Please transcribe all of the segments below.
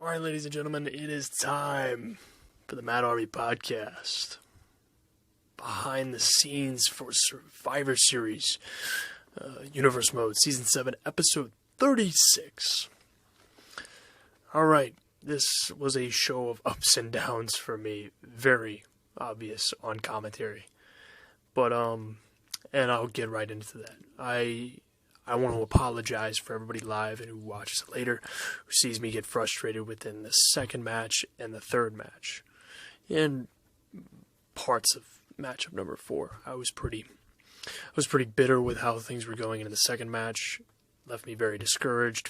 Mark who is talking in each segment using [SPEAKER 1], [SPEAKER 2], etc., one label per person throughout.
[SPEAKER 1] Alright, ladies and gentlemen, it is time for the Mad Army Podcast. Behind the scenes for Survivor Series, Universe Mode, Season 7, Episode 36. Alright, this was a show of ups and downs for me. Very obvious on commentary. But, and I'll get right into that. I want to apologize for everybody live and who watches it later, who sees me get frustrated within the second match and the third match, and parts of matchup number 4. I was pretty bitter with how things were going in the second match. Left me very discouraged.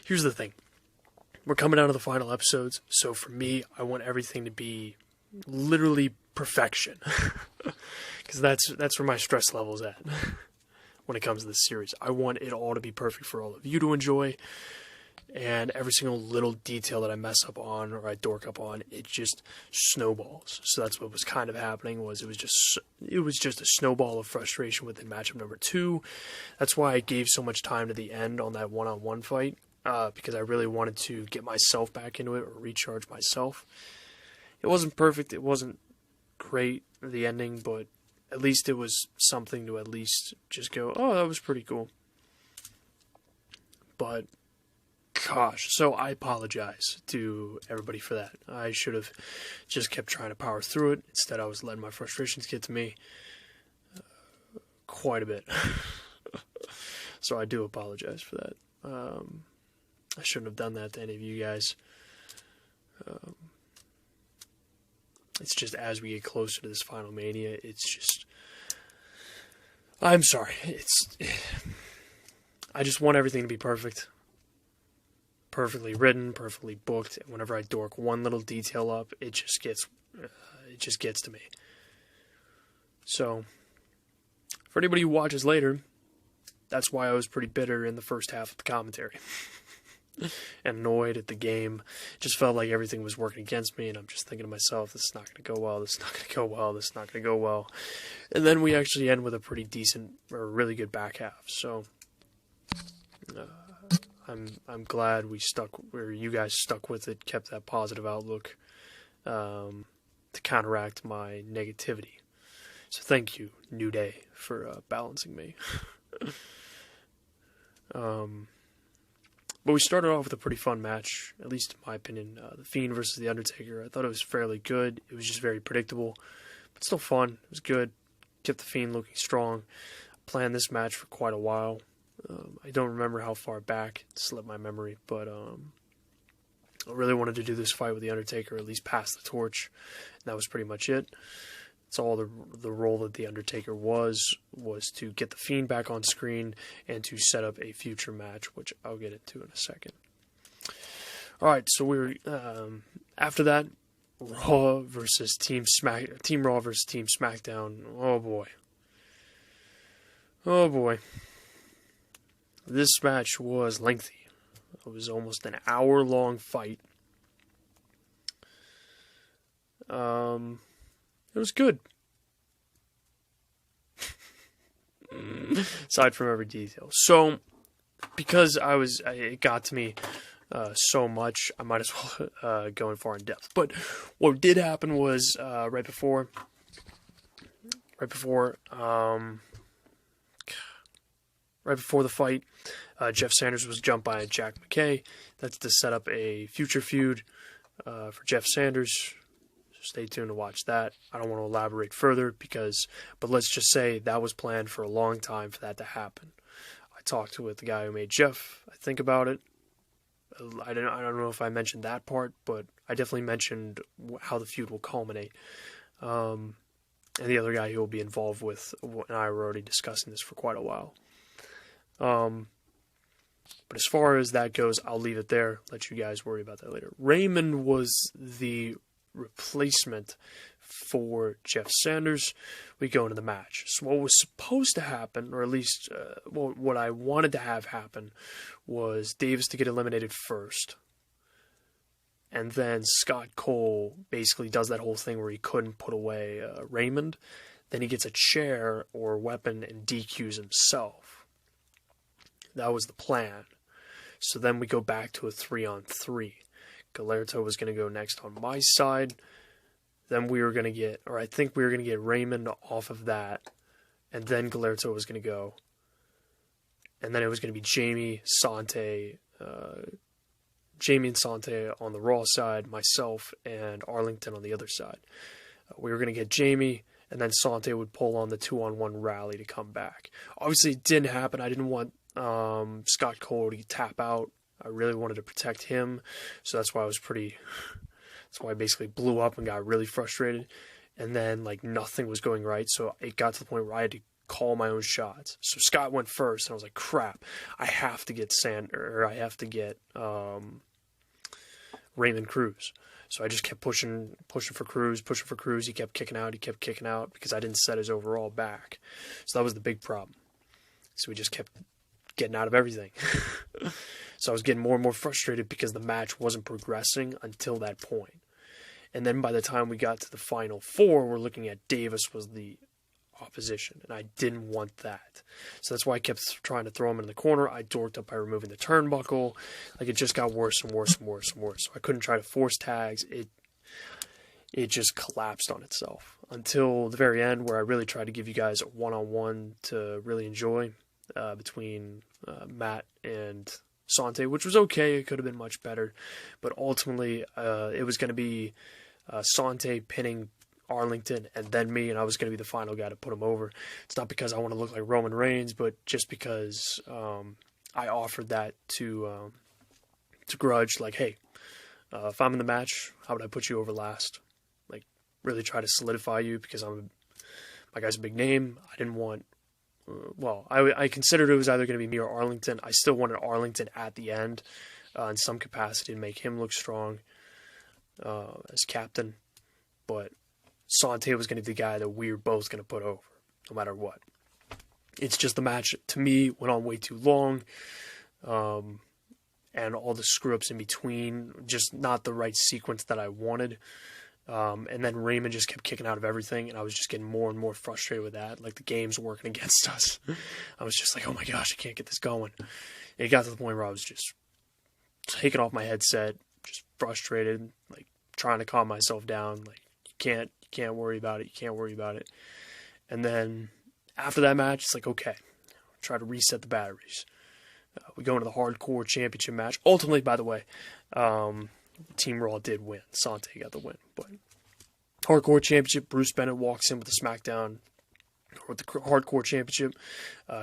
[SPEAKER 1] Here's the thing: we're coming out of the final episodes, so for me, I want everything to be literally perfection, because that's where my stress level's at. When it comes to this series, I want it all to be perfect for all of you to enjoy, and every single little detail that I mess up on or I dork up on, it just snowballs. So that's what was kind of happening. It was just a snowball of frustration within matchup number 2. That's why I gave so much time to the end on that one-on-one fight, because I really wanted to get myself back into it or recharge myself. It wasn't perfect. It wasn't great, the ending, but at least it was something to at least just go, oh, that was pretty cool. But, gosh, so I apologize to everybody for that. I should have just kept trying to power through it. Instead, I was letting my frustrations get to me quite a bit. So I do apologize for that. I shouldn't have done that to any of you guys. It's just as we get closer to this final Mania, I'm sorry. I just want everything to be perfect. Perfectly written, perfectly booked. And whenever I dork one little detail up, it just gets to me. So, for anybody who watches later, that's why I was pretty bitter in the first half of the commentary. And annoyed at the game. Just felt like everything was working against me, and I'm just thinking to myself, this is not going to go well, this is not going to go well, this is not going to go well. And then we actually end with a pretty decent, or really good back half. So, I'm glad you guys stuck with it, kept that positive outlook, to counteract my negativity. So thank you, New Day, for balancing me. But we started off with a pretty fun match, at least in my opinion. The Fiend versus The Undertaker. I thought it was fairly good. It was just very predictable, but still fun. It was good. Kept The Fiend looking strong. Planned this match for quite a while. I don't remember how far back. It slipped my memory, but I really wanted to do this fight with The Undertaker, at least pass the torch. And that was pretty much it. That's all the role that The Undertaker was to get The Fiend back on screen and to set up a future match, which I'll get into in a second. Alright, so we're after that, Raw versus Team Raw versus Team SmackDown. Oh boy. This match was lengthy. It was almost an hour-long fight. It was good. Aside from every detail. So, because it got to me so much, I might as well go in far in depth. But what did happen was right before the fight, Jeff Sanders was jumped by Jack McKay. That's to set up a future feud for Jeff Sanders. Stay tuned to watch that. I don't want to elaborate further but let's just say that was planned for a long time for that to happen. I talked with the guy who made Jeff, I think, about it. I don't know if I mentioned that part, but I definitely mentioned how the feud will culminate. And the other guy he will be involved with, and I were already discussing this for quite a while. But as far as that goes, I'll leave it there. Let you guys worry about that later. Raymond was the replacement for Jeff Sanders. We go into the match. So what was supposed to happen, or at least what I wanted to have happen, was Davis to get eliminated first. And then Scott Cole basically does that whole thing where he couldn't put away Raymond. Then he gets a chair or weapon and DQs himself. That was the plan. So then we go back to a 3-on-3. Galerto was going to go next on my side. Then we were going to get, or I think we were going to get Raymond off of that. And then Galerto was going to go. And then it was going to be Jamie and Sante on the Raw side, myself and Arlington on the other side. We were going to get Jamie, and then Sante would pull on the 2-on-1 rally to come back. Obviously, it didn't happen. I didn't want Scott Cole to tap out. I really wanted to protect him, so that's why that's why I basically blew up and got really frustrated. And then, like, nothing was going right, so it got to the point where I had to call my own shots. So Scott went first, and I was like, crap, I have to get Raymond Cruz. So I just kept pushing for Cruz. He kept kicking out because I didn't set his overall back. So that was the big problem. So we just kept getting out of everything. So I was getting more and more frustrated because the match wasn't progressing until that point. And then by the time we got to the final four, we're looking at Davis was the opposition, and I didn't want that. So that's why I kept trying to throw him in the corner. I dorked up by removing the turnbuckle. Like, it just got worse and worse and worse and worse. So I couldn't try to force tags. It just collapsed on itself until the very end, where I really tried to give you guys a one-on-one to really enjoy between Matt and Sante, which was okay. It could have been much better, but ultimately it was going to be Sante pinning Arlington and then me, and I was going to be the final guy to put him over. It's not because I want to look like Roman Reigns, but just because I offered that to Grudge, like, hey, if I'm in the match, how would I put you over last? Like, really try to solidify you, because my guy's a big name. I didn't want, I considered it was either going to be me or Arlington. I still wanted Arlington at the end in some capacity to make him look strong as captain, but Sante was going to be the guy that we were both going to put over, no matter what. It's just the match, to me, went on way too long, and all the screw-ups in between, just not the right sequence that I wanted. And then Raymond just kept kicking out of everything, and I was just getting more and more frustrated with that. Like, the game's working against us. I was just like, oh my gosh, I can't get this going. And it got to the point where I was just taking off my headset, just frustrated, like, trying to calm myself down, like, you can't worry about it. And then after that match, it's like, okay, try to reset the batteries. We go into the Hardcore Championship match. Ultimately, by the way, Team Raw did win. Sante got the win. But Hardcore Championship, Bruce Bennett walks in with the SmackDown, with the Hardcore Championship.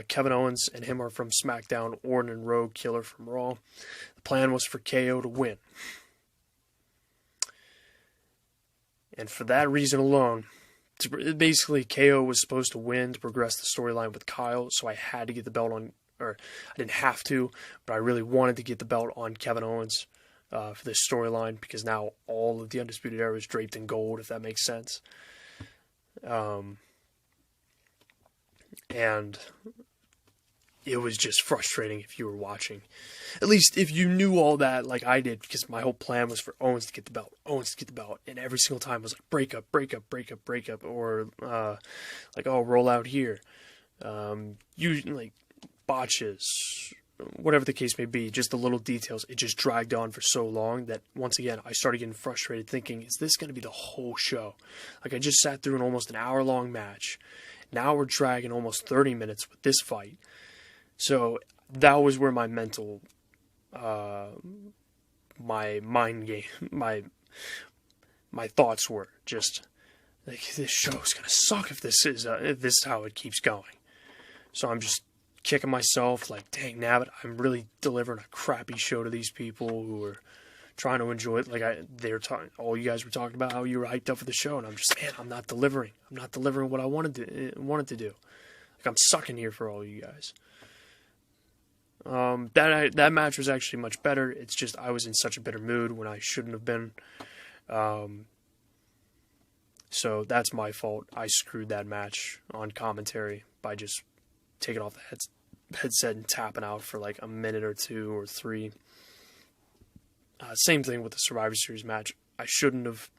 [SPEAKER 1] Kevin Owens and him are from SmackDown. Orton and Rogue Killer from Raw. The plan was for KO to win. And for that reason alone, basically KO was supposed to win to progress the storyline with Kyle, so I had to get the belt on, or I didn't have to, but I really wanted to get the belt on Kevin Owens for this storyline, because now all of the Undisputed Era is draped in gold, if that makes sense. And it was just frustrating if you were watching. At least if you knew all that like I did, because my whole plan was for Owens to get the belt. And every single time it was like, break up, or like, oh, roll out here. Usually, like, botches, whatever the case may be, just the little details. It just dragged on for so long that, once again, I started getting frustrated, thinking, is this going to be the whole show? Like, I just sat through almost an hour-long match. Now we're dragging almost 30 minutes with this fight. So that was where my mental, my mind game, my thoughts were just like, this show's gonna suck if this is how it keeps going. So I'm just kicking myself, like, dang nabbit, I'm really delivering a crappy show to these people who are trying to enjoy it. Like, all you guys were talking about how you were hyped up for the show, and I'm just, man, I'm not delivering what I wanted to do. Like, I'm sucking here for all you guys. That match was actually much better. It's just I was in such a bitter mood when I shouldn't have been. So that's my fault. I screwed that match on commentary by just taking off the headset and tapping out for like a minute or two or three. Same thing with the Survivor Series match. I shouldn't have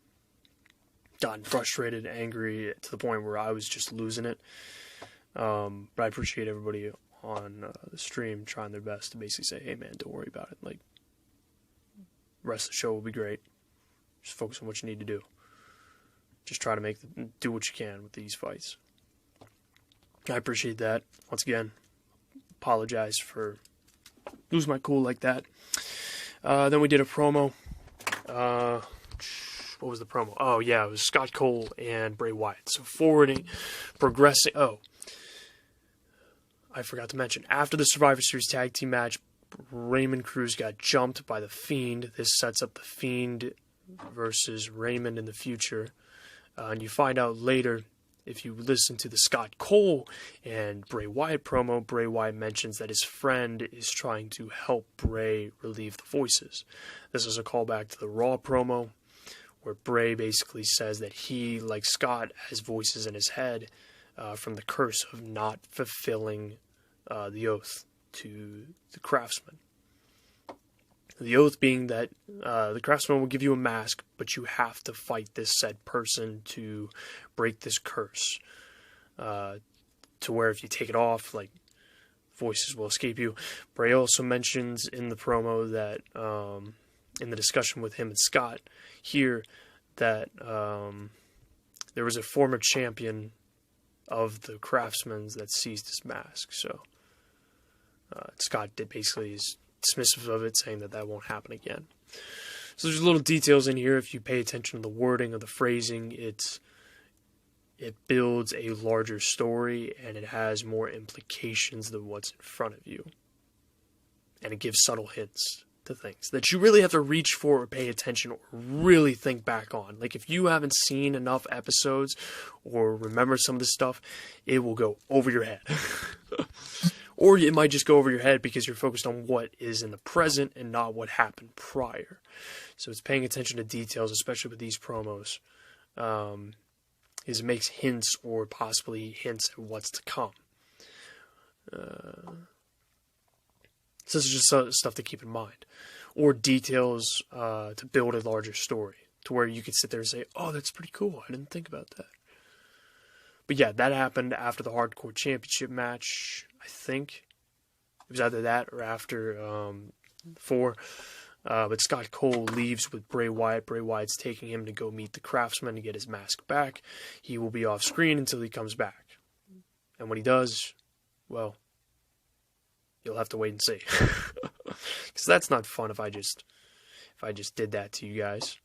[SPEAKER 1] gotten frustrated, angry to the point where I was just losing it. But I appreciate everybody on the stream, trying their best to basically say, hey man, don't worry about it. Like, rest of the show will be great. Just focus on what you need to do. Just try to do what you can with these fights. I appreciate that. Once again, apologize for losing my cool like that. Then we did a promo. What was the promo? Oh, yeah, it was Scott Cole and Bray Wyatt. So progressing. Oh, I forgot to mention. After the Survivor Series tag team match, Raymond Cruz got jumped by The Fiend. This sets up The Fiend versus Raymond in the future. And you find out later, if you listen to the Scott Cole and Bray Wyatt promo, Bray Wyatt mentions that his friend is trying to help Bray relieve the voices. This is a callback to the Raw promo, where Bray basically says that he, like Scott, has voices in his head from the curse of not fulfilling the oath to the Craftsman. The oath being that the Craftsman will give you a mask, but you have to fight this said person to break this curse. To where if you take it off, like, voices will escape you. Bray also mentions in the promo that, in the discussion with him and Scott here, that there was a former champion of the Craftsman's that seized his mask. So Scott is dismissive of it, saying that won't happen again. So there's little details in here. If you pay attention to the wording or the phrasing, it builds a larger story, and it has more implications than what's in front of you. And it gives subtle hints to things that you really have to reach for or pay attention or really think back on. Like, if you haven't seen enough episodes or remember some of this stuff, it will go over your head. Or it might just go over your head because you're focused on what is in the present and not what happened prior. So it's paying attention to details, especially with these promos. Is it makes hints or possibly hints at what's to come. So this is just stuff to keep in mind. Or details to build a larger story, to where you could sit there and say, oh, that's pretty cool. I didn't think about that. But yeah, that happened after the Hardcore Championship match, I think. It was either that or after 4. But Scott Cole leaves with Bray Wyatt. Bray Wyatt's taking him to go meet the Craftsman to get his mask back. He will be off screen until he comes back. And when he does, well, you'll have to wait and see. Because that's not fun if I just did that to you guys.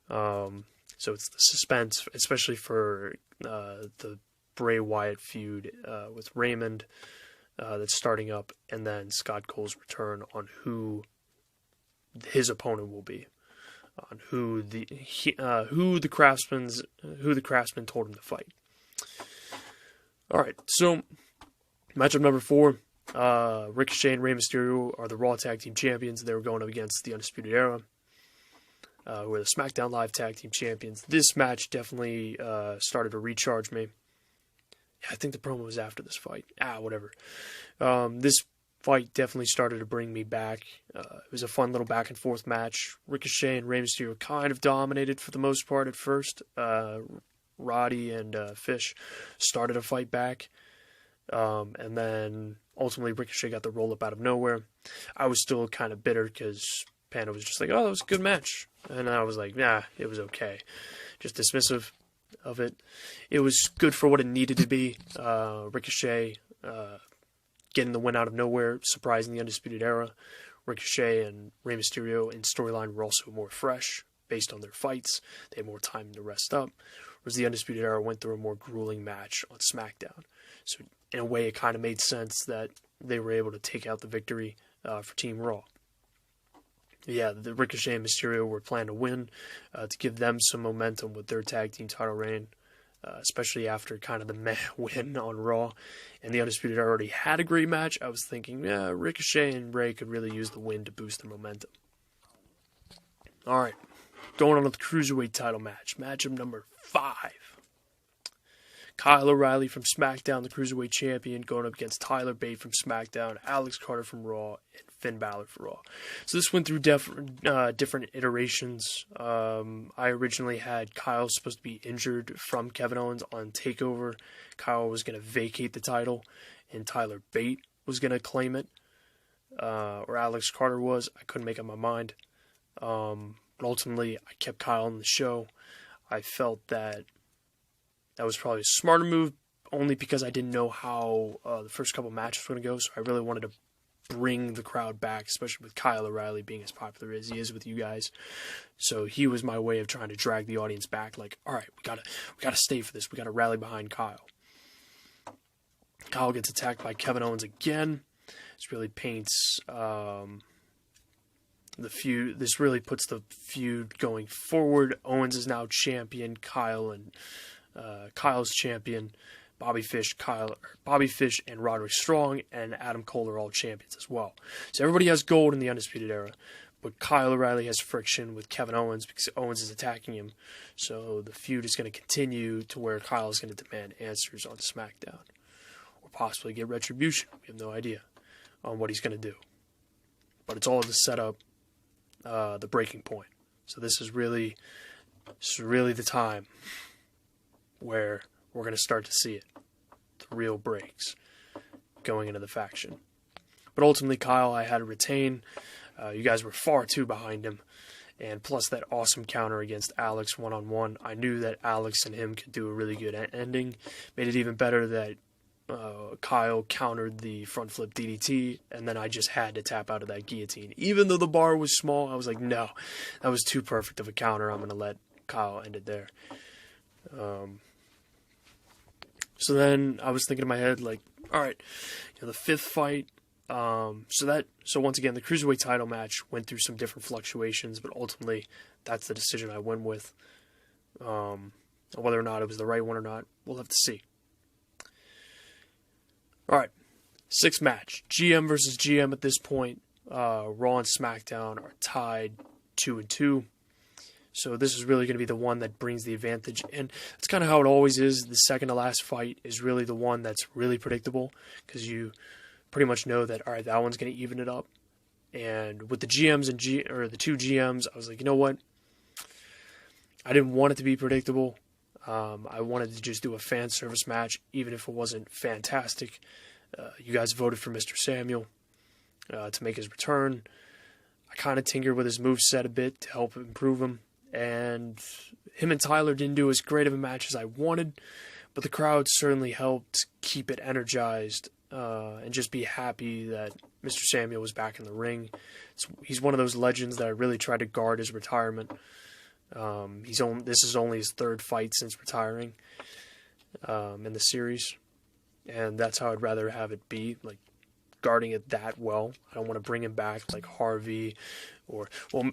[SPEAKER 1] So it's the suspense, especially for the Bray Wyatt feud with Raymond that's starting up, and then Scott Cole's return on who his opponent will be, on who the Craftsman told him to fight. All right, so matchup number 4. Ricochet and Rey Mysterio are the Raw Tag Team Champions. They were going up against the Undisputed Era, who are the SmackDown Live Tag Team Champions. This match definitely started to recharge me. Yeah, I think the promo was after this fight. Whatever. This fight definitely started to bring me back. It was a fun little back and forth match. Ricochet and Rey Mysterio kind of dominated for the most part at first. Roddy and Fish started a fight back. And then ultimately Ricochet got the roll up out of nowhere. I was still kind of bitter because Panda was just like, oh, that was a good match. And I was like, nah, it was okay. Just dismissive of it. It was good for what it needed to be. Ricochet getting the win out of nowhere, surprising the Undisputed Era. Ricochet and Rey Mysterio in storyline were also more fresh based on their fights. They had more time to rest up. Whereas the Undisputed Era went through a more grueling match on SmackDown. So in a way, it kind of made sense that they were able to take out the victory for Team Raw. Yeah, the Ricochet and Mysterio were planned to win to give them some momentum with their tag team title reign, especially after kind of the meh win on Raw. And the Undisputed Era already had a great match. I was thinking, yeah, Ricochet and Rey could really use the win to boost their momentum. All right, going on with the Cruiserweight title match. Matchup number 5. Kyle O'Reilly from SmackDown, the Cruiserweight Champion, going up against Tyler Bate from SmackDown, Alex Carter from Raw, and Finn Balor for Raw. So this went through different iterations. I originally had Kyle supposed to be injured from Kevin Owens on TakeOver. Kyle was going to vacate the title, and Tyler Bate was going to claim it, or Alex Carter was. I couldn't make up my mind. But ultimately, I kept Kyle in the show. I felt that was probably a smarter move, only because I didn't know how the first couple matches were going to go, so I really wanted to bring the crowd back, especially with Kyle O'Reilly being as popular as he is with you guys. So he was my way of trying to drag the audience back. Like, all right, we gotta stay for this. We gotta rally behind Kyle. Kyle gets attacked by Kevin Owens again. This really paints the feud. This really puts the feud going forward. Owens is now champion. Kyle's champion. Bobby Fish and Roderick Strong and Adam Cole are all champions as well. So everybody has gold in the Undisputed Era, but Kyle O'Reilly has friction with Kevin Owens because Owens is attacking him. So the feud is going to continue to where Kyle is going to demand answers on SmackDown, or possibly get retribution. We have no idea on what he's going to do, but it's all to set up the breaking point. So this is really the time where we're going to start to see it. The real breaks going into the faction. But ultimately, Kyle, I had to retain. You guys were far too behind him. And plus that awesome counter against Alex one-on-one. I knew that Alex and him could do a really good ending. Made it even better that Kyle countered the front flip DDT, and then I just had to tap out of that guillotine. Even though the bar was small, I was like, no, that was too perfect of a counter. I'm going to let Kyle end it there. So then I was thinking in my head, like, all right, the fifth fight. So once again, the Cruiserweight title match went through some different fluctuations, but ultimately that's the decision I went with. Whether or not it was the right one or not, we'll have to see. All right, sixth match. GM versus GM at this point. Raw and SmackDown are tied 2-2. So this is really going to be the one that brings the advantage. And it's kind of how it always is. The second to last fight is really the one that's really predictable, because you pretty much know that, all right, that one's going to even it up. And with the GMs and the two GMs, I was like, you know what? I didn't want it to be predictable. I wanted to just do a fan service match, even if it wasn't fantastic. You guys voted for Mr. Samuel to make his return. I kind of tinkered with his moveset a bit to help improve him. And him and Tyler didn't do as great of a match as I wanted, but the crowd certainly helped keep it energized and just be happy that Mr. Samuel was back in the ring. He's one of those legends that I really tried to guard his retirement. This is only his third fight since retiring in the series, and that's how I'd rather have it be, like guarding it that well. I don't want to bring him back like Harvey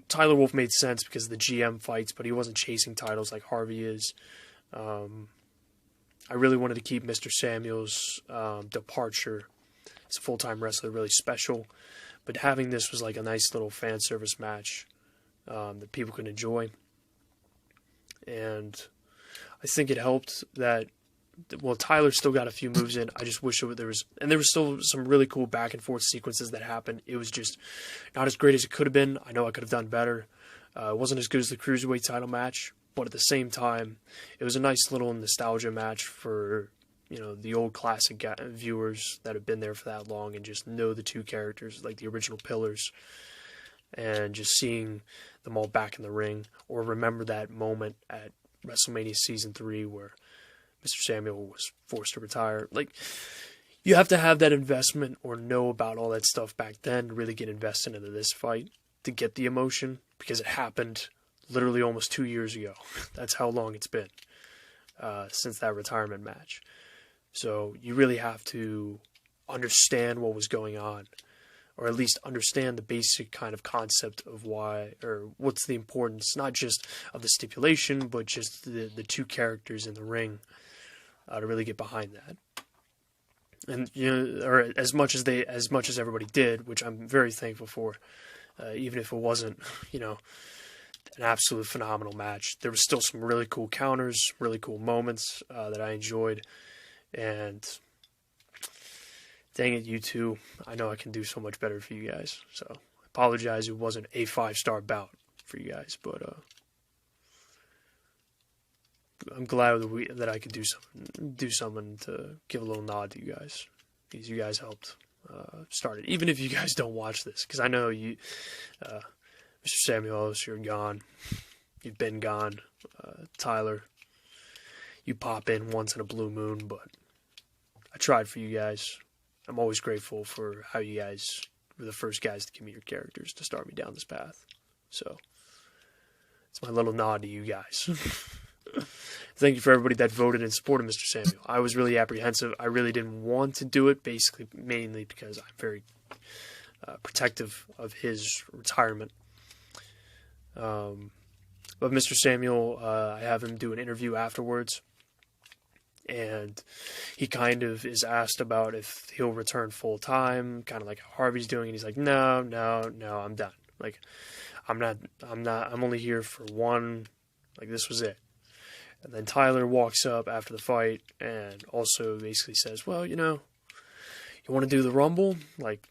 [SPEAKER 1] Tyler Wolf made sense because of the GM fights, but he wasn't chasing titles like Harvey is. I really wanted to keep Mr. Samuel's departure as a full-time wrestler really special, but having this was like a nice little fan service match that people could enjoy. And I think it helped that, well, Tyler still got a few moves in. I just wish there was still some really cool back and forth sequences that happened. It was just not as great as it could have been. I know I could have done better. It wasn't as good as the Cruiserweight title match, but at the same time, it was a nice little nostalgia match for, the old classic viewers that have been there for that long and just know the two characters, like the original pillars, and just seeing them all back in the ring, or remember that moment at WrestleMania Season 3 where Mr. Samuel was forced to retire. Like, you have to have that investment or know about all that stuff back then to really get invested into this fight to get the emotion, because it happened literally almost 2 years ago. That's how long it's been since that retirement match. So you really have to understand what was going on, or at least understand the basic kind of concept of why, or what's the importance, not just of the stipulation, but just the two characters in the ring. To really get behind that, and or as much as everybody did, which I'm very thankful for, even if it wasn't, an absolute phenomenal match. There was still some really cool counters, really cool moments that I enjoyed, and dang it, you two, I know I can do so much better for you guys. So I apologize, it wasn't a 5-star bout for you guys, but I'm glad that I could do something to give a little nod to you guys. because you guys helped start it. Even if you guys don't watch this, because I know you, Mr. Samuels, you're gone. You've been gone. Tyler, you pop in once in a blue moon, but I tried for you guys. I'm always grateful for how you guys were the first guys to give me your characters to start me down this path. So, it's my little nod to you guys. Thank you for everybody that voted and supported Mr. Samuel. I was really apprehensive. I really didn't want to do it, basically, mainly because I'm very protective of his retirement. But Mr. Samuel, I have him do an interview afterwards, and he kind of is asked about if he'll return full time, kind of like how Harvey's doing, and he's like, no, I'm done. Like, I'm only here for one, like, this was it. And then Tyler walks up after the fight and also basically says, well, you want to do the Rumble? Like,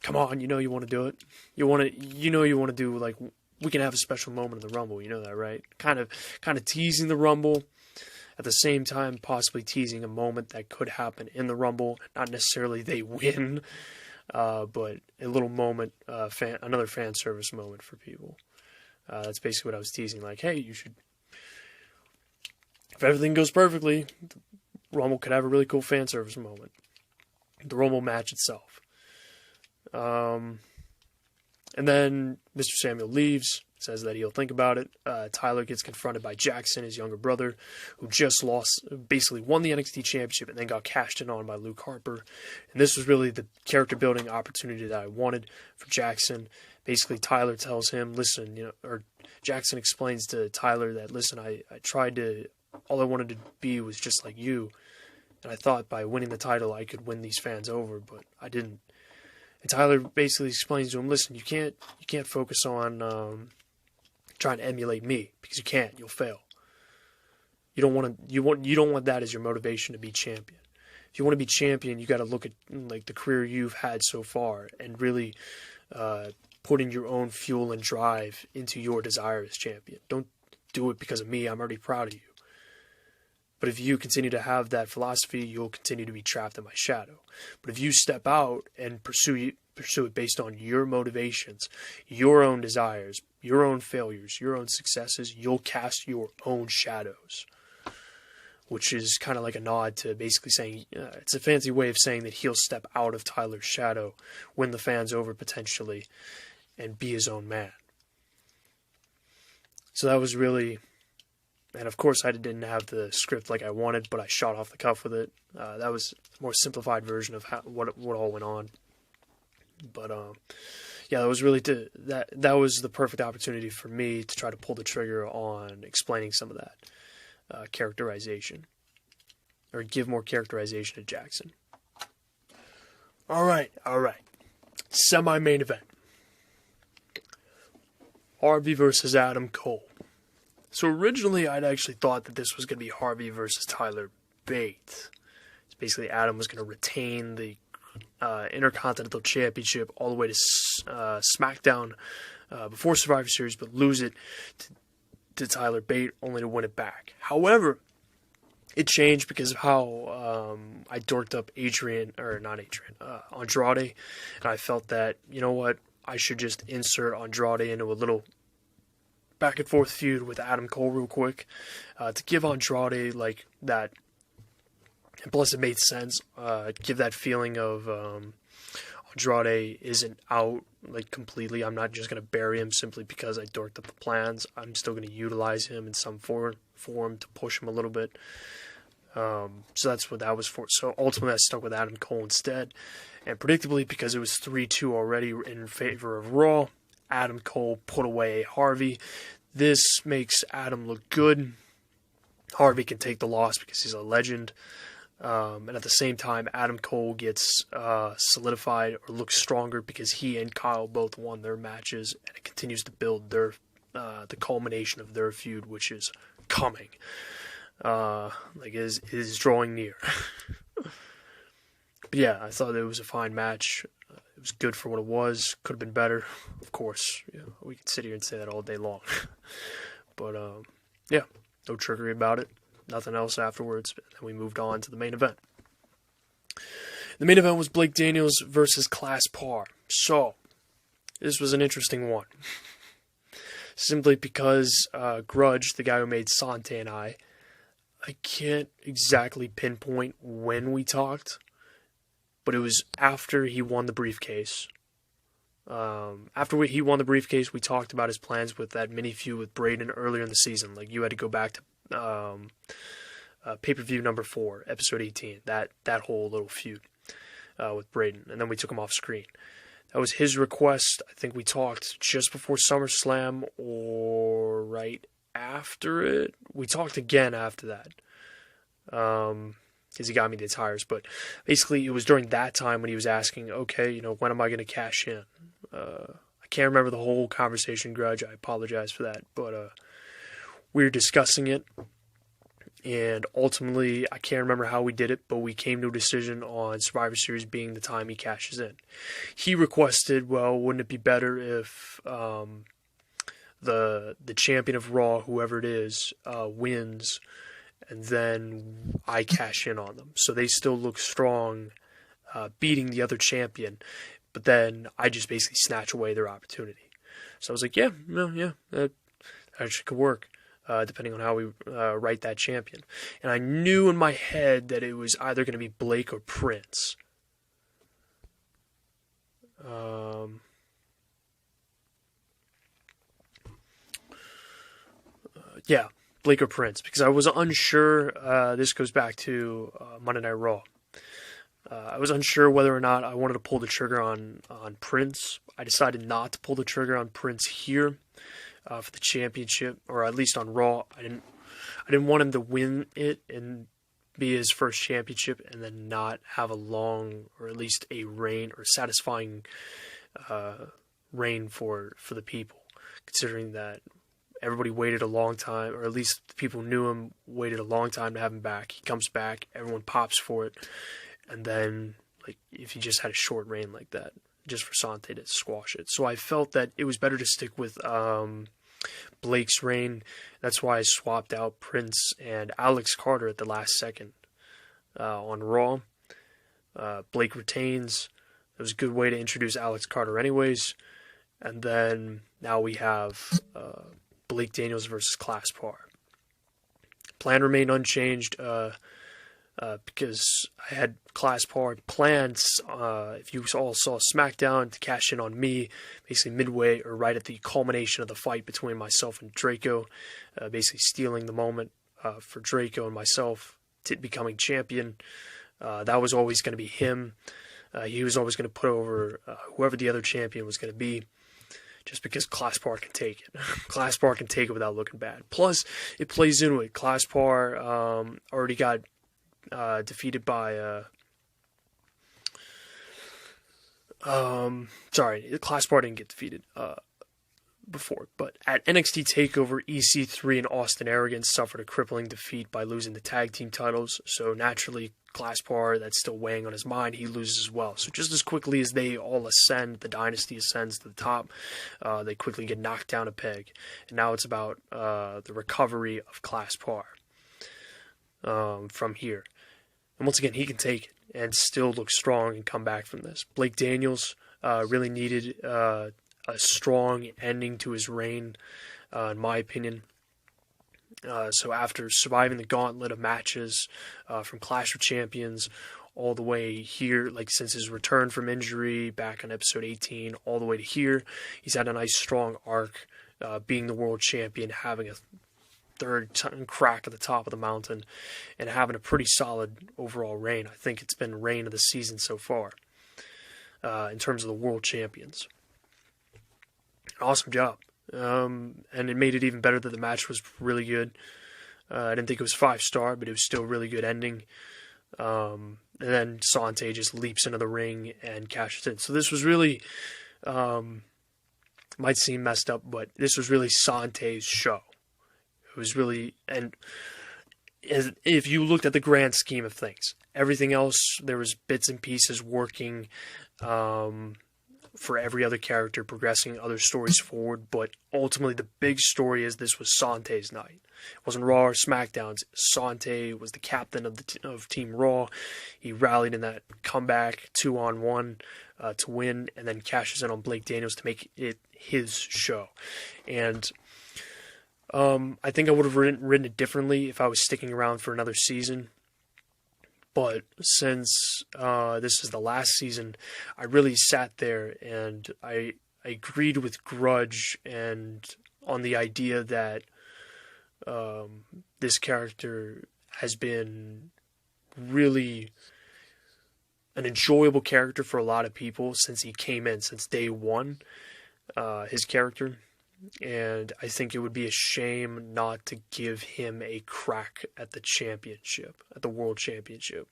[SPEAKER 1] come on, you want to do it. You want to do, like, we can have a special moment in the Rumble, you know that, right? Kind of teasing the Rumble, at the same time possibly teasing a moment that could happen in the Rumble. Not necessarily they win, but a little moment, another fan service moment for people. That's basically what I was teasing, like, hey, you should, if everything goes perfectly, the Rumble could have a really cool fan service moment. The Rumble match itself. And then Mr. Samuel leaves, says that he'll think about it. Tyler gets confronted by Jackson, his younger brother, who just basically won the NXT Championship and then got cashed in on by Luke Harper. And this was really the character building opportunity that I wanted for Jackson. Basically, Tyler tells him, listen, or Jackson explains to Tyler that, listen, I tried to, all I wanted to be was just like you. And I thought by winning the title I could win these fans over, but I didn't. And Tyler basically explains to him, listen, you can't focus on trying to emulate me, because you can't. You'll fail. You don't want that as your motivation to be champion. If you want to be champion, you got to look at like the career you've had so far and really putting your own fuel and drive into your desire as champion. Don't do it because of me. I'm already proud of you. But if you continue to have that philosophy, you'll continue to be trapped in my shadow. But if you step out and pursue it based on your motivations, your own desires, your own failures, your own successes, you'll cast your own shadows. Which is kind of like a nod to basically saying, it's a fancy way of saying that he'll step out of Tyler's shadow, win the fans over potentially, and be his own man. So that was really... And of course, I didn't have the script like I wanted, but I shot off the cuff with it. That was a more simplified version of what all went on. But yeah, that was really that was the perfect opportunity for me to try to pull the trigger on explaining some of that characterization, or give more characterization to Jackson. All right. Semi-main event: Harvey versus Adam Cole. So originally, I'd actually thought that this was going to be Harvey versus Tyler Bate. So basically, Adam was going to retain the Intercontinental Championship all the way to SmackDown before Survivor Series, but lose it to Tyler Bate, only to win it back. However, it changed because of how I dorked up Andrade, and I felt that, you know what, I should just insert Andrade into a little back and forth feud with Adam Cole real quick, to give Andrade like that, and plus it made sense, give that feeling of Andrade isn't out like completely. I'm not just going to bury him simply because I dorked up the plans. I'm still going to utilize him in some form to push him a little bit. So that's what that was for. So ultimately I stuck with Adam Cole instead, and predictably, because it was 3-2 already in favor of Raw, Adam Cole put away Harvey. This makes Adam look good. Harvey can take the loss because he's a legend. And at the same time, Adam Cole gets solidified or looks stronger because he and Kyle both won their matches, and it continues to build their the culmination of their feud, which is coming. Is drawing near. But yeah, I thought it was a fine match. It was good for what it was. Could have been better, of course. We could sit here and say that all day long. But yeah, no trickery about it. Nothing else afterwards. And then we moved on to the main event. The main event was Blake Daniels versus Class Par. So, this was an interesting one. Simply because Grudge, the guy who made Sante and I can't exactly pinpoint when we talked, but it was after he won the briefcase. He won the briefcase, we talked about his plans with that mini feud with Braden earlier in the season. Like, you had to go back to pay-per-view number 4, episode 18. That whole little feud with Braden, and then we took him off screen. That was his request. I think we talked just before SummerSlam or right after it. We talked again after that. Because he got me the tires. But basically, it was during that time when he was asking, okay, when am I going to cash in? I can't remember the whole conversation, Grudge. I apologize for that. But we were discussing it. And ultimately, I can't remember how we did it, but we came to a decision on Survivor Series being the time he cashes in. He requested, well, wouldn't it be better if the champion of Raw, whoever it is, wins, and then I cash in on them. So they still look strong, beating the other champion, but then I just basically snatch away their opportunity. So I was like, that actually could work. Depending on how we write that champion. And I knew in my head that it was either going to be Blake or Prince. Blake or Prince. Because I was unsure, this goes back to Monday Night Raw. I was unsure whether or not I wanted to pull the trigger on Prince. I decided not to pull the trigger on Prince here. For the championship, or at least on Raw. I didn't want him to win it and be his first championship and then not have a long, or at least a reign, or satisfying reign for the people, considering that everybody waited a long time, or at least the people who knew him waited a long time to have him back. He comes back, everyone pops for it, and then, like, if he just had a short reign like that, just for Sante to squash it. So I felt that it was better to stick with Blake's reign. That's why I swapped out Prince and Alex Carter at the last second on Raw. Blake retains. It was a good way to introduce Alex Carter anyways. And then now we have Blake Daniels versus Class Par. Plan remained unchanged because I had Class Par plans, if you all saw SmackDown, to cash in on me, basically midway or right at the culmination of the fight between myself and Draco, basically stealing the moment for Draco and myself becoming champion. That was always going to be him. He was always going to put over whoever the other champion was going to be, just because Class Par can take it. Class Par can take it without looking bad. Plus, it plays into it. Class Par already got defeated by Class Par didn't get defeated before, but at NXT TakeOver, EC3 and Austin Arrogance suffered a crippling defeat by losing the tag team titles, so naturally Class Par, that's still weighing on his mind, he loses as well. So just as quickly as they all ascend, the dynasty ascends to the top, they quickly get knocked down a peg, and now it's about the recovery of Class Par from here. And once again, he can take it and still look strong and come back from this. Blake Daniels really needed a strong ending to his reign, in my opinion. So after surviving the gauntlet of matches from Clash of Champions all the way here, like since his return from injury back on episode 18, all the way to here, he's had a nice strong arc, being the world champion, having a third crack at the top of the mountain, and having a pretty solid overall reign. I think it's been reign of the season so far in terms of the world champions. Awesome job. And it made it even better that the match was really good. I didn't think it was 5-star, but it was still a really good ending. And then Sante just leaps into the ring and cashes in. So this was really, might seem messed up, but this was really Sante's show. It was really, and if you looked at the grand scheme of things, everything else, there was bits and pieces working for every other character, progressing other stories forward, but ultimately the big story is this was Sante's night. It wasn't Raw or SmackDown's. Sante was the captain of Team Raw. He rallied in that comeback 2-on-1 to win, and then cashes in on Blake Daniels to make it his show. And I think I would have written it differently if I was sticking around for another season. But since this is the last season, I really sat there and I agreed with Grudge and on the idea that this character has been really an enjoyable character for a lot of people since he came in, since day one, his character. And I think it would be a shame not to give him a crack at the championship, at the World Championship,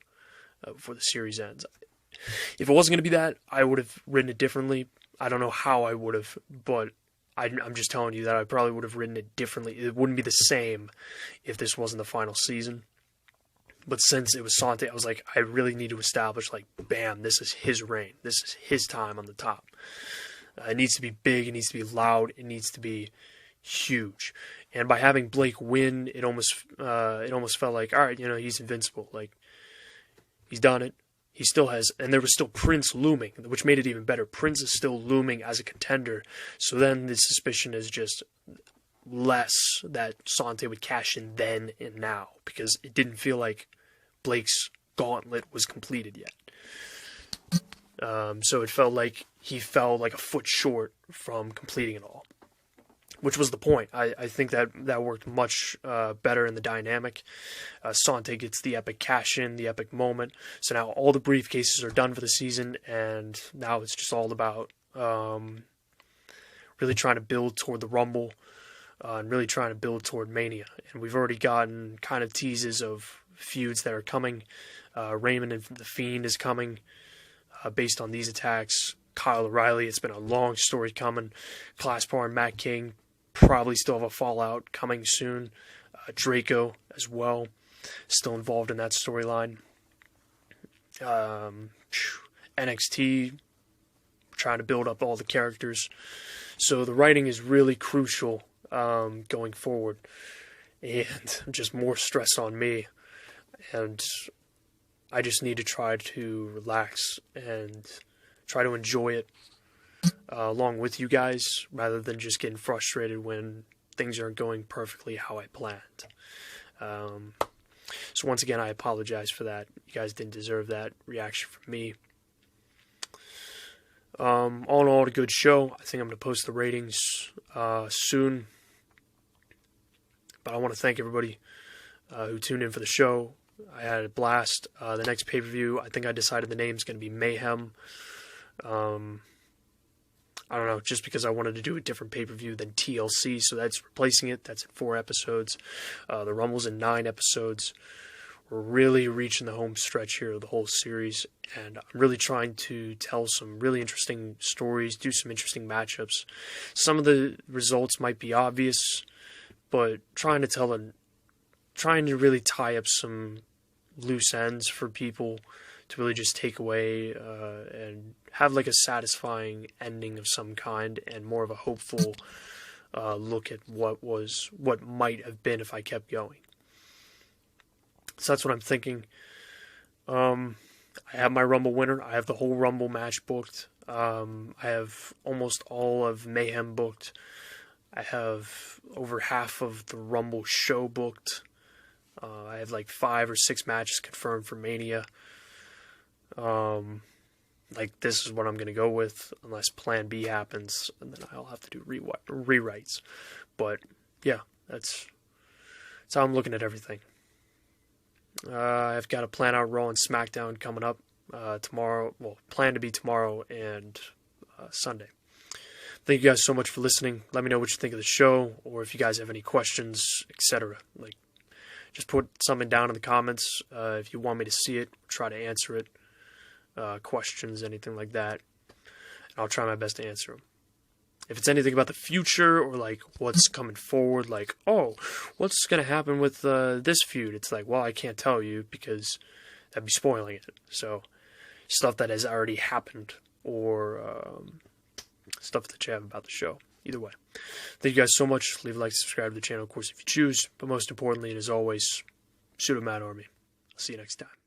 [SPEAKER 1] before the series ends. If it wasn't going to be that, I would have written it differently. I don't know how I would have, but I'm just telling you that I probably would have written it differently. It wouldn't be the same if this wasn't the final season. But since it was Sante, I was like, I really need to establish, like, bam, this is his reign. This is his time on the top. It needs to be big. It needs to be loud. It needs to be huge. And by having Blake win, it almost felt like, all right, he's invincible. Like, he's done it. He still has, and there was still Prince looming, which made it even better. Prince is still looming as a contender. So then the suspicion is just less that Sante would cash in then and now, because it didn't feel like Blake's gauntlet was completed yet. So it felt like he fell like a foot short from completing it all, which was the point. I think that worked much better in the dynamic. Sante gets the epic cash-in, the epic moment. So now all the briefcases are done for the season, and now it's just all about really trying to build toward the Rumble and really trying to build toward Mania. And we've already gotten kind of teases of feuds that are coming. Raymond and The Fiend is coming. Based on these attacks, Kyle O'Reilly, it's been a long story coming. Claspar and Matt King probably still have a fallout coming soon. Draco as well, still involved in that storyline. NXT, trying to build up all the characters. So the writing is really crucial going forward. And just more stress on me. And I just need to try to relax and try to enjoy it along with you guys, rather than just getting frustrated when things aren't going perfectly how I planned. So once again, I apologize for that. You guys didn't deserve that reaction from me. All in all, a good show. I think I'm going to post the ratings soon. But I want to thank everybody who tuned in for the show. I had a blast. The next pay-per-view, I think I decided the name's going to be Mayhem. I don't know, just because I wanted to do a different pay-per-view than TLC, so that's replacing it. That's in 4 episodes. The Rumble's in 9 episodes. We're really reaching the home stretch here of the whole series, and I'm really trying to tell some really interesting stories, do some interesting matchups. Some of the results might be obvious, but trying to really tie up some loose ends for people to really just take away and have like a satisfying ending of some kind, and more of a hopeful look at what might have been if I kept going. So that's what I'm thinking. I have my Rumble winner. I have the whole Rumble match booked. I have almost all of Mayhem booked. I have over half of the Rumble show booked. I have like 5 or 6 matches confirmed for Mania. Like, this is what I'm going to go with, unless Plan B happens, and then I'll have to do rewrites. But, yeah, that's how I'm looking at everything. I've got to plan out Raw and SmackDown coming up tomorrow. Well, plan to be tomorrow and Sunday. Thank you guys so much for listening. Let me know what you think of the show, or if you guys have any questions, etc. Like, just put something down in the comments if you want me to see it. Try to answer it. Questions, anything like that. And I'll try my best to answer them. If it's anything about the future, or like what's coming forward, like, oh, what's going to happen with this feud? It's like, well, I can't tell you because that'd be spoiling it. So stuff that has already happened, or stuff that you have about the show. Either way. Thank you guys so much. Leave a like, subscribe to the channel, of course, if you choose. But most importantly, and as always, shoot 'em out, Army. I'll see you next time.